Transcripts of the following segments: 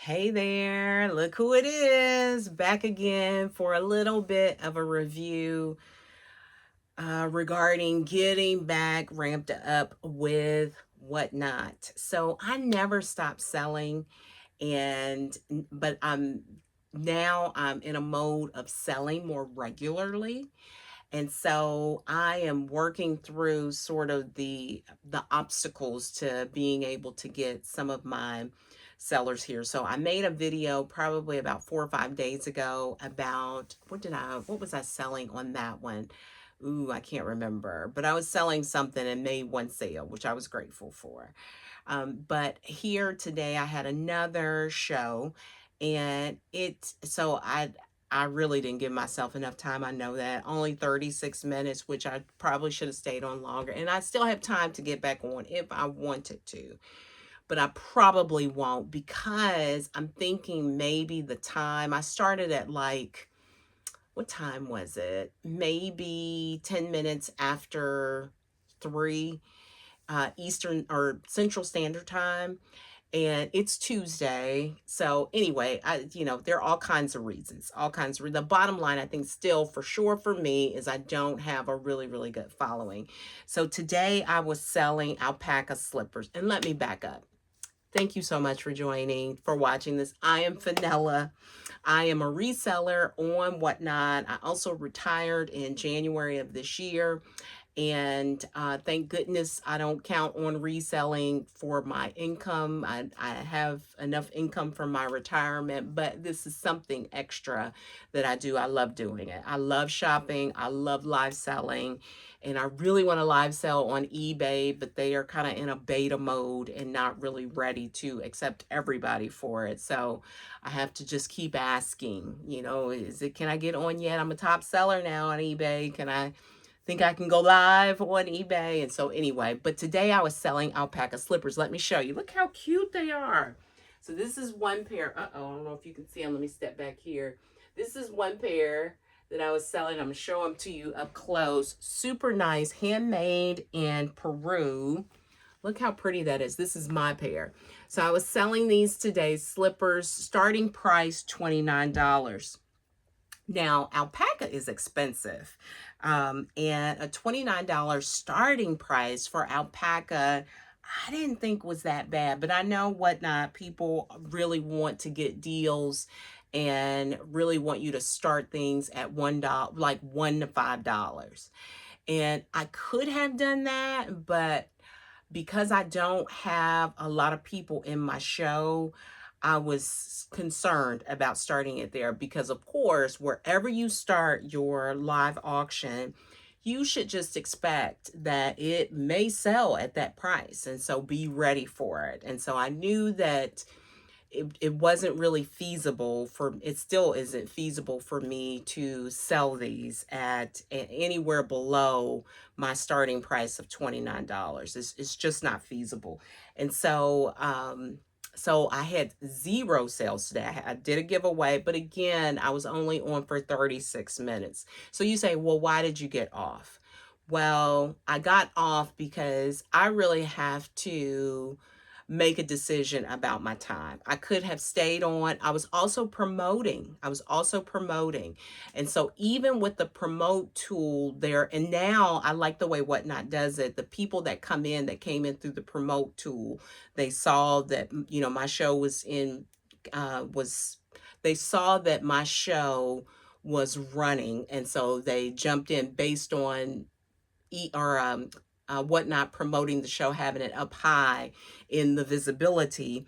Hey there, look who it is, back again for a little bit of a review regarding getting back ramped up with whatnot. So I never stopped selling, but I'm in a mode of selling more regularly. And so I am working through sort of the obstacles to being able to get some of my sellers here. So I made a video probably about 4 or 5 days ago about what was I selling on that one? Ooh, I can't remember, but I was selling something and made one sale, which I was grateful for. But here today, I had another show, and I really didn't give myself enough time. I know that only 36 minutes, which I probably should have stayed on longer, and I still have time to get back on if I wanted to, but I probably won't because I'm thinking maybe the time I started at like what time was it? Maybe 10 minutes after 3 Eastern or Central Standard Time, and it's Tuesday. So anyway, there are all kinds of reasons, all kinds of the bottom line, I think still for sure for me is I don't have a really, really good following. So today I was selling alpaca slippers. And let me back up. Thank you so much for joining, for watching this. I am Finella. I am a reseller on Whatnot. I also retired in January of this year. And thank goodness I don't count on reselling for my income. I have enough income from my retirement, but this is something extra that I do. I love doing it. I love shopping. I love live selling. And I really want to live sell on eBay, but they are kind of in a beta mode and not really ready to accept everybody for it. So I have to just keep asking, can I get on yet? I'm a top seller now on eBay. Can I think I can go live on eBay? And so anyway, but today I was selling alpaca slippers. Let me show you. Look how cute they are. So this is one pair. Uh-oh, I don't know if you can see them. Let me step back here. This is one pair that I was selling. I'm going to show them to you up close. Super nice, handmade in Peru. Look how pretty that is. This is my pair. So I was selling these today, slippers, starting price $29. Now, alpaca is expensive. And a $29 starting price for alpaca, I didn't think was that bad, but I know Whatnot, people really want to get deals and really want you to start things at $1, like $1 to $5. And I could have done that, but because I don't have a lot of people in my show, I was concerned about starting it there because, of course, wherever you start your live auction, you should just expect that it may sell at that price. And so be ready for it. And so I knew that it wasn't really feasible it still isn't feasible for me to sell these at anywhere below my starting price of $29. It's just not feasible. And so I had zero sales today. I did a giveaway, but again, I was only on for 36 minutes. So you say, well, why did you get off? Well, I got off because I really have to make a decision about my time. I could have stayed on. I was also promoting. And so even with the promote tool there, and now I like the way Whatnot does it. The people that come in, that came in through the promote tool, they saw that, my show they saw that my show was running. And so they jumped in based on Whatnot promoting the show, having it up high in the visibility.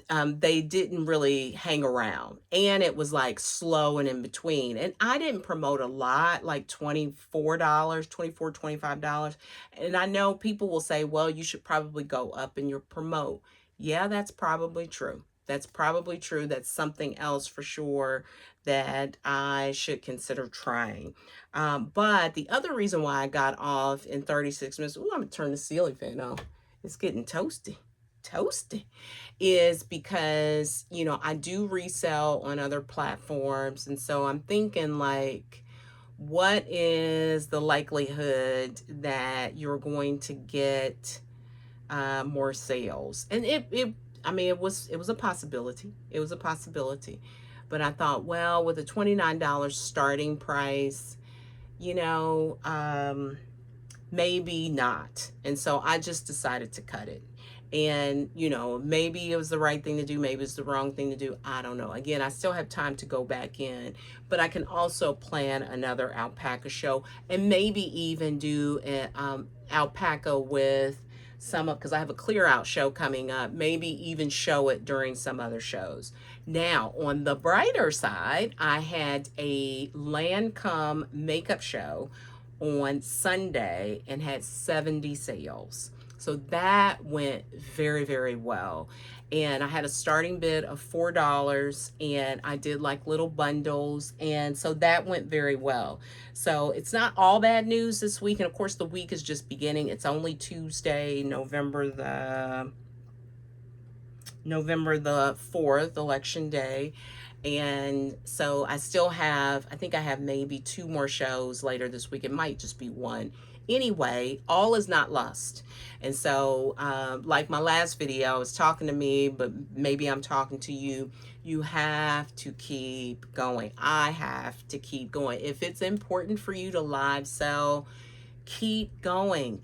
They didn't really hang around, and it was like slow and in between. And I didn't promote a lot, like $24, $25. And I know people will say, well, you should probably go up in your promote. Yeah, that's probably true. That's probably true. That's something else for sure that I should consider trying. But the other reason why I got off in 36 minutes, ooh, I'm gonna turn the ceiling fan on. It's getting toasty, is because, I do resell on other platforms. And so I'm thinking, like, what is the likelihood that you're going to get more sales? And I mean, it was a possibility. It was a possibility. But I thought, well, with a $29 starting price, you know, maybe not. And so I just decided to cut it. And, you know, maybe it was the right thing to do, maybe it's the wrong thing to do. I don't know. Again, I still have time to go back in, but I can also plan another alpaca show and maybe even do an alpaca with some of, because I have a clear out show coming up, maybe even show it during some other shows. Now, on the brighter side, I had a Lancome makeup show on Sunday and had 70 sales. So that went very, very well. And I had a starting bid of $4 and I did like little bundles. And so that went very well. So it's not all bad news this week. And of course, the week is just beginning. It's only Tuesday, November the 4th, election day. And so I still have, I think I have maybe 2 more shows later this week. It might just be 1. Anyway, all is not lost. And so, like my last video, I was talking to me, but maybe I'm talking to you. You have to keep going. I have to keep going. If it's important for you to live sell, keep going,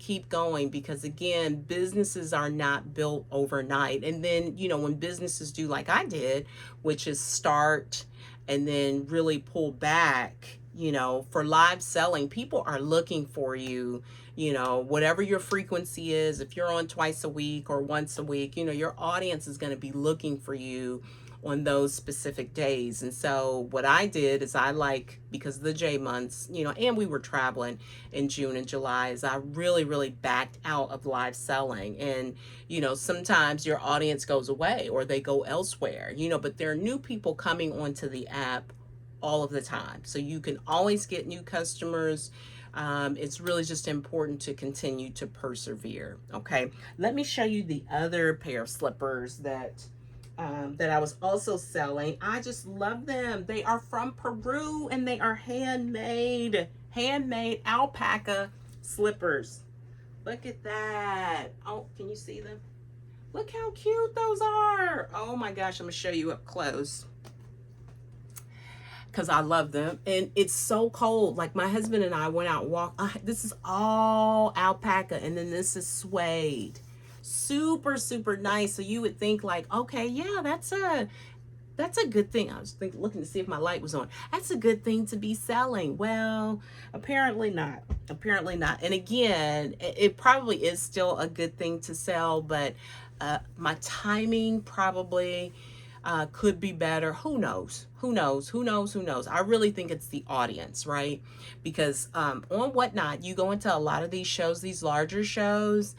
because again, businesses are not built overnight. And then, you know, when businesses do like I did, which is start and then really pull back, you know, for live selling, people are looking for you, you know, whatever your frequency is. If you're on twice a week or once a week, you know, your audience is going to be looking for you on those specific days. And so what I did is because of the J months, you know, and we were traveling in June and July, is I really backed out of live selling. And, you know, sometimes your audience goes away or they go elsewhere, you know, but there are new people coming onto the app all of the time. So you can always get new customers. It's really just important to continue to persevere. Okay. Let me show you the other pair of slippers that I was also selling. I just love them. They are from Peru and they are handmade alpaca slippers. Look at that. Oh, can you see them? Look how cute those are. Oh my gosh, I'm gonna show you up close because I love them. And it's so cold. Like my husband and I went out walk. This is all alpaca and then this is suede. Super nice. So you would think like, okay, yeah, that's a good thing. I was looking to see if my light was on. That's a good thing to be selling. Well, apparently not. Apparently not. And again, it probably is still a good thing to sell, but my timing probably could be better. Who knows? I really think it's the audience, right? Because on Whatnot, you go into a lot of these shows, these larger shows,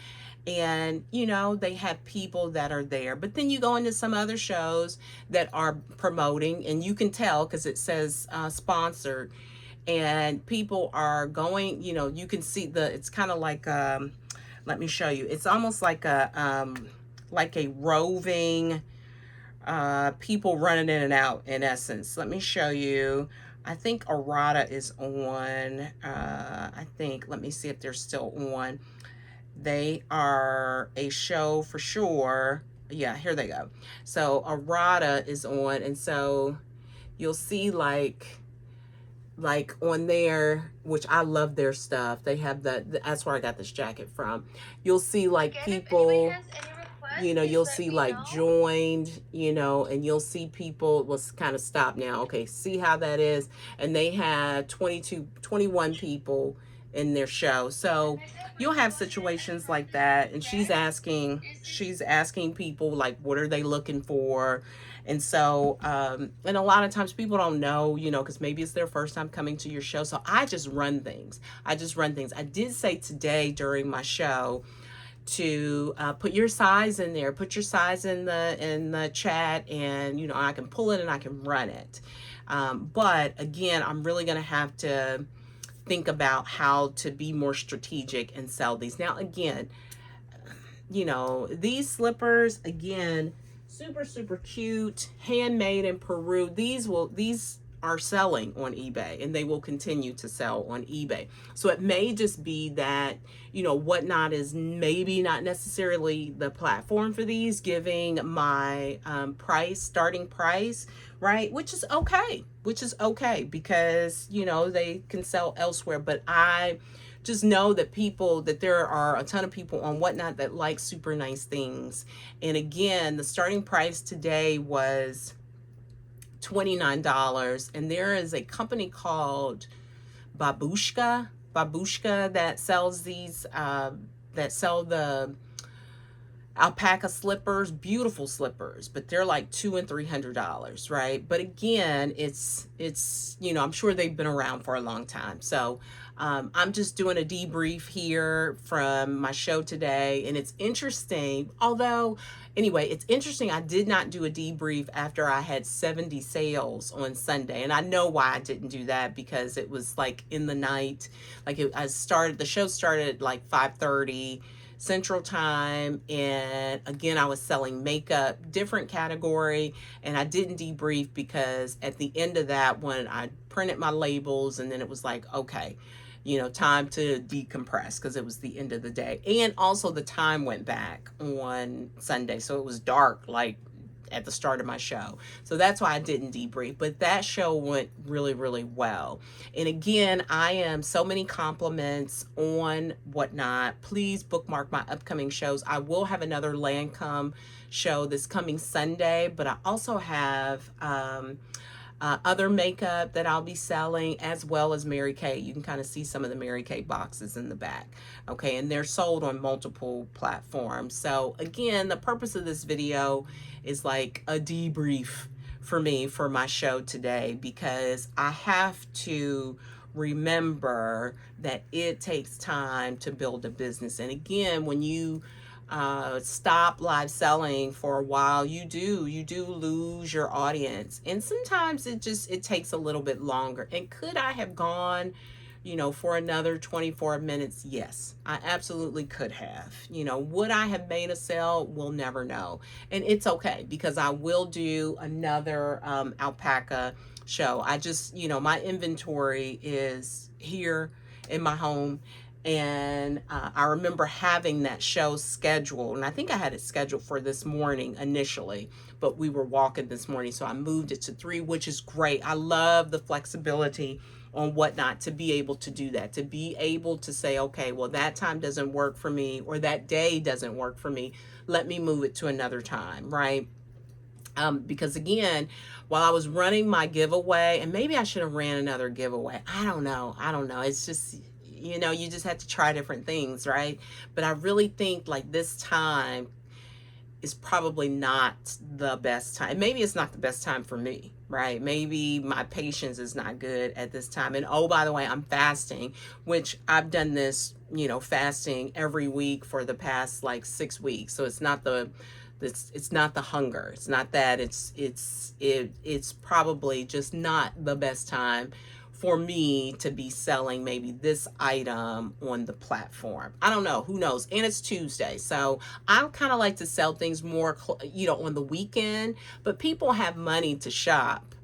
and you know they have people that are there, but then you go into some other shows that are promoting and you can tell because it says sponsored, and people are going, you know, you can see it's kind of like let me show you. It's almost like a roving people running in and out, in essence. Let me show you. I think Arata is on. I think, let me see if they're still on. They are a show for sure. Yeah, here they go. So Arata is on, and so you'll see like on there, which I love their stuff. They have that's where I got this jacket from. You'll see like people, you know, you'll see like joined, you know, and you'll see people, let's kind of stop now. Okay, see how that is? And they have 21 people in their show. So you'll have situations like that, and she's asking people like, what are they looking for? And so and a lot of times people don't know, you know, because maybe it's their first time coming to your show. So I just run things. I did say today during my show to put your size in there, put your size in the chat, and you know, I can pull it and I can run it. But again, I'm really gonna have to think about how to be more strategic and sell these. Now again, you know, these slippers, again, super cute, handmade in Peru. These are selling on eBay, and they will continue to sell on eBay. So it may just be that, Whatnot is maybe not necessarily the platform for these, giving my starting price, right? Which is okay because, they can sell elsewhere. But I just know that there are a ton of people on Whatnot that like super nice things. And again, the starting price today was $29, and there is a company called Babushka that sells these that sell the alpaca slippers, beautiful slippers, but they're like $200 and $300, right? But again, it's I'm sure they've been around for a long time. So I'm just doing a debrief here from my show today, and it's interesting. Although, anyway, it's interesting. I did not do a debrief after I had 70 sales on Sunday, and I know why I didn't do that, because it was like in the night. The show started like 5:30 Central Time, and again, I was selling makeup, different category, and I didn't debrief because at the end of that one, I printed my labels, and then it was like, okay, time to decompress, because it was the end of the day. And also the time went back on Sunday, so it was dark like at the start of my show. So that's why I didn't debrief. But that show went really, really well. And again, I am So Many Compliments on Whatnot. Please bookmark my upcoming shows. I will have another Lancome show this coming Sunday, but I also have other makeup that I'll be selling, as well as Mary Kay. You can kind of see some of the Mary Kay boxes in the back. Okay, and they're sold on multiple platforms. So again, the purpose of this video is like a debrief for me for my show today, because I have to remember that it takes time to build a business. And again, when you stop live selling for a while, you do lose your audience, and sometimes it takes a little bit longer. And could I have gone for another 24 minutes? Yes, I absolutely could have. Would I have made a sale? We'll never know. And it's okay, because I will do another alpaca show. I just, my inventory is here in my home. And I remember having that show scheduled, and I think I had it scheduled for this morning initially, but we were walking this morning, so I moved it to 3, which is great. I love the flexibility on Whatnot to be able to do that, to be able to say, okay, well, that time doesn't work for me, or that day doesn't work for me. Let me move it to another time, right? Because again, while I was running my giveaway, and maybe I should have ran another giveaway. I don't know. It's just, you just have to try different things, right? But I really think like this time is probably not the best time. Maybe it's not the best time for me, right? Maybe my patience is not good at this time. And oh, by the way, I'm fasting, which I've done this, fasting every week for the past like 6 weeks. So it's not the hunger. It's not that. It's probably just not the best time for me to be selling maybe this item on the platform. I don't know. Who knows? And it's Tuesday. So I kind of like to sell things more, on the weekend. But people have money to shop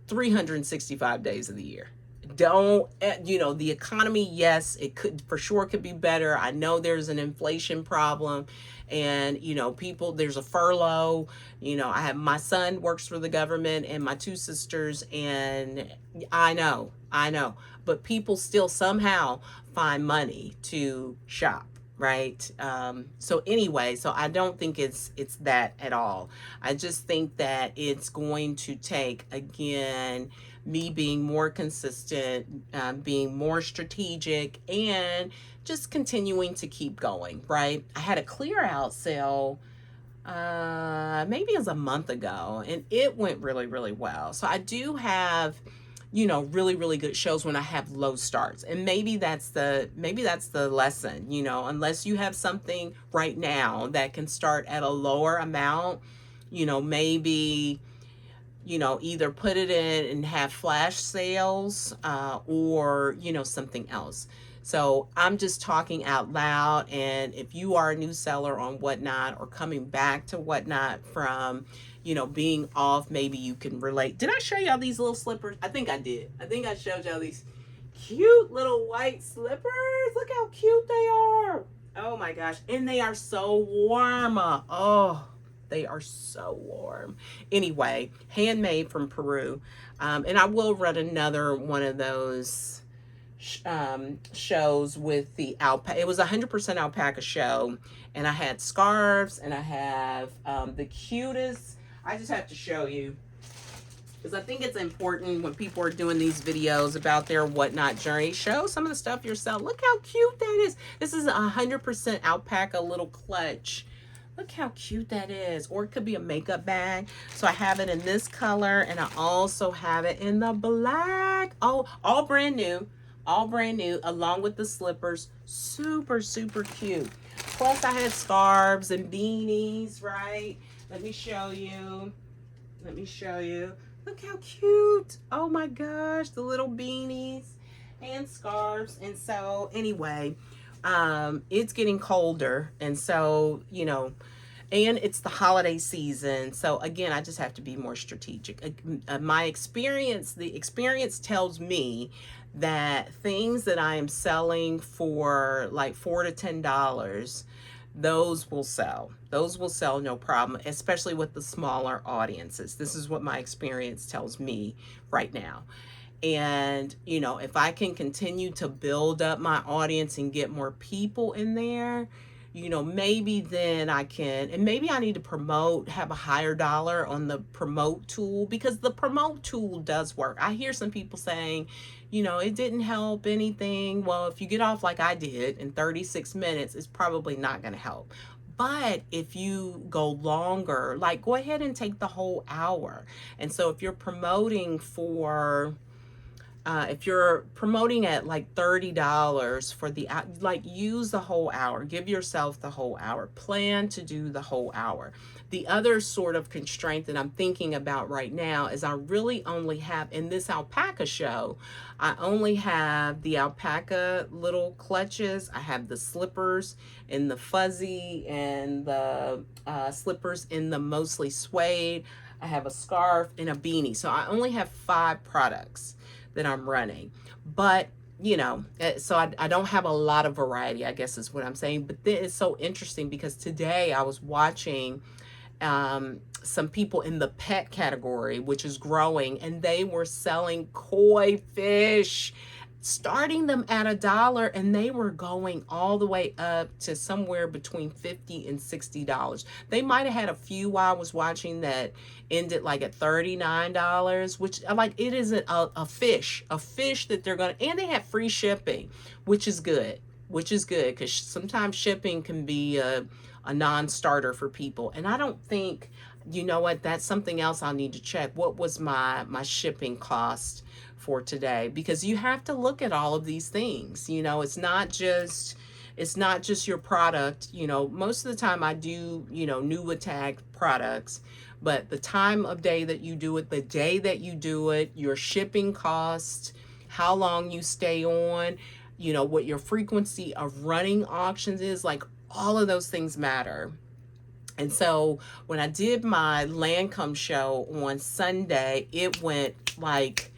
365 days of the year. Don't, the economy, yes, it could be better. I know there's an inflation problem, and people, there's a furlough. I have, my son works for the government, and my 2 sisters, and I know, but people still somehow find money to shop, right? So anyway, so I don't think it's that at all. I just think that it's going to take, again, me being more consistent, being more strategic, and just continuing to keep going, right? I had a clear out sale, maybe it was a month ago, and it went really, really well. So I do have, really, really good shows when I have low starts. And maybe that's the lesson, unless you have something right now that can start at a lower amount, maybe, either put it in and have flash sales, or, something else. So I'm just talking out loud. And if you are a new seller on Whatnot or coming back to Whatnot from, being off, maybe you can relate. Did I show y'all these little slippers? I think I did. I think I showed y'all these cute little white slippers. Look how cute they are. Oh my gosh. And they are so warm. Oh, they are so warm. Anyway, handmade from Peru. And I will run another one of those shows with the alpaca. It was 100% alpaca show. And I had scarves and I have the cutest. I just have to show you, because I think it's important when people are doing these videos about their Whatnot journey. Show some of the stuff you're selling. Look how cute that is. This is a 100% alpaca little clutch. Look how cute that is. Or it could be a makeup bag. So I have it in this color, and I also have it in the black. Oh, all brand new. All brand new, along with the slippers. Super, super cute. Plus I had scarves and beanies, right? Let me show you. Let me show you. Look how cute. Oh my gosh, the little beanies and scarves. And so anyway, it's getting colder. And so, and it's the holiday season. So again, I just have to be more strategic. My experience, the experience tells me that things that I am selling for like $4 to $10, those will sell. Those will sell no problem, especially with the smaller audiences. This is what my experience tells me right now. And, if I can continue to build up my audience and get more people in there, maybe then I can, and maybe I need to have a higher dollar on the promote tool, because the promote tool does work. I hear some people saying, it didn't help anything. Well, if you get off like I did in 36 minutes, it's probably not going to help. But if you go longer, like go ahead and take the whole hour. And so if you're promoting if you're promoting at like $30 for use the whole hour, give yourself the whole hour, plan to do the whole hour. The other sort of constraint that I'm thinking about right now is I really only have, in this alpaca show, I only have the alpaca little clutches. I have the slippers in the fuzzy and the slippers in the mostly suede. I have a scarf and a beanie. So I only have 5 products that I'm running. But, so I don't have a lot of variety, I guess is what I'm saying. But then it's so interesting because today I was watching some people in the pet category, which is growing, and they were selling koi fish, starting them at $1, and they were going all the way up to somewhere between $50 and $60. They might have had a few while I was watching that ended like at $39, which like it is a fish that they're gonna, and they have free shipping, which is good, because sometimes shipping can be a non-starter for people. And I don't think, that's something else I'll need to check. What was my shipping cost for today? Because you have to look at all of these things. It's not just your product. Most of the time I do, new attack products, but the time of day that you do it, the day that you do it, your shipping cost, how long you stay on, what your frequency of running auctions is, like all of those things matter. And so when I did my Lancome show on Sunday, it went like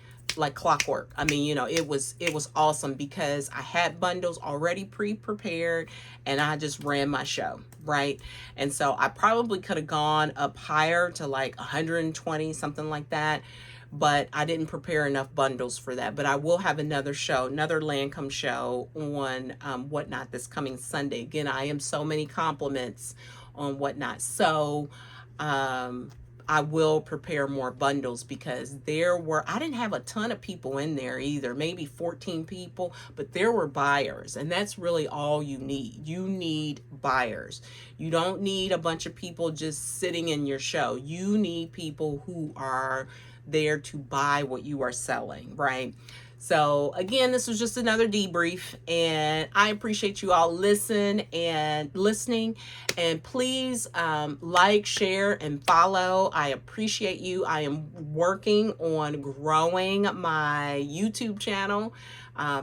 clockwork. I mean, it was awesome because I had bundles already pre-prepared and I just ran my show, right? And so I probably could have gone up higher to like 120, something like that. But I didn't prepare enough bundles for that. But I will have another show, another Lancome show on Whatnot this coming Sunday. Again, I am Somanycompliments on Whatnot. So I will prepare more bundles because I didn't have a ton of people in there either, maybe 14 people, but there were buyers. And that's really all you need. You need buyers. You don't need a bunch of people just sitting in your show. You need people who are there to buy what you are selling, right? So again, this was just another debrief, and I appreciate you all listening, and please like, share, and follow. I appreciate you. I am working on growing my YouTube channel.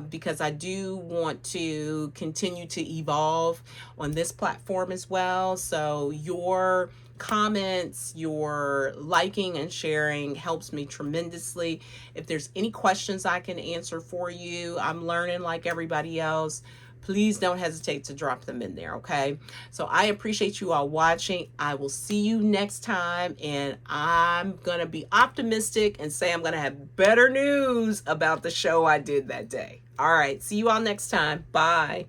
because I do want to continue to evolve on this platform as well. So your comments, your liking and sharing helps me tremendously. If there's any questions I can answer for you, I'm learning like everybody else. Please don't hesitate to drop them in there, okay? So I appreciate you all watching. I will see you next time, and I'm going to be optimistic and say I'm going to have better news about the show I did that day. All right, see you all next time. Bye.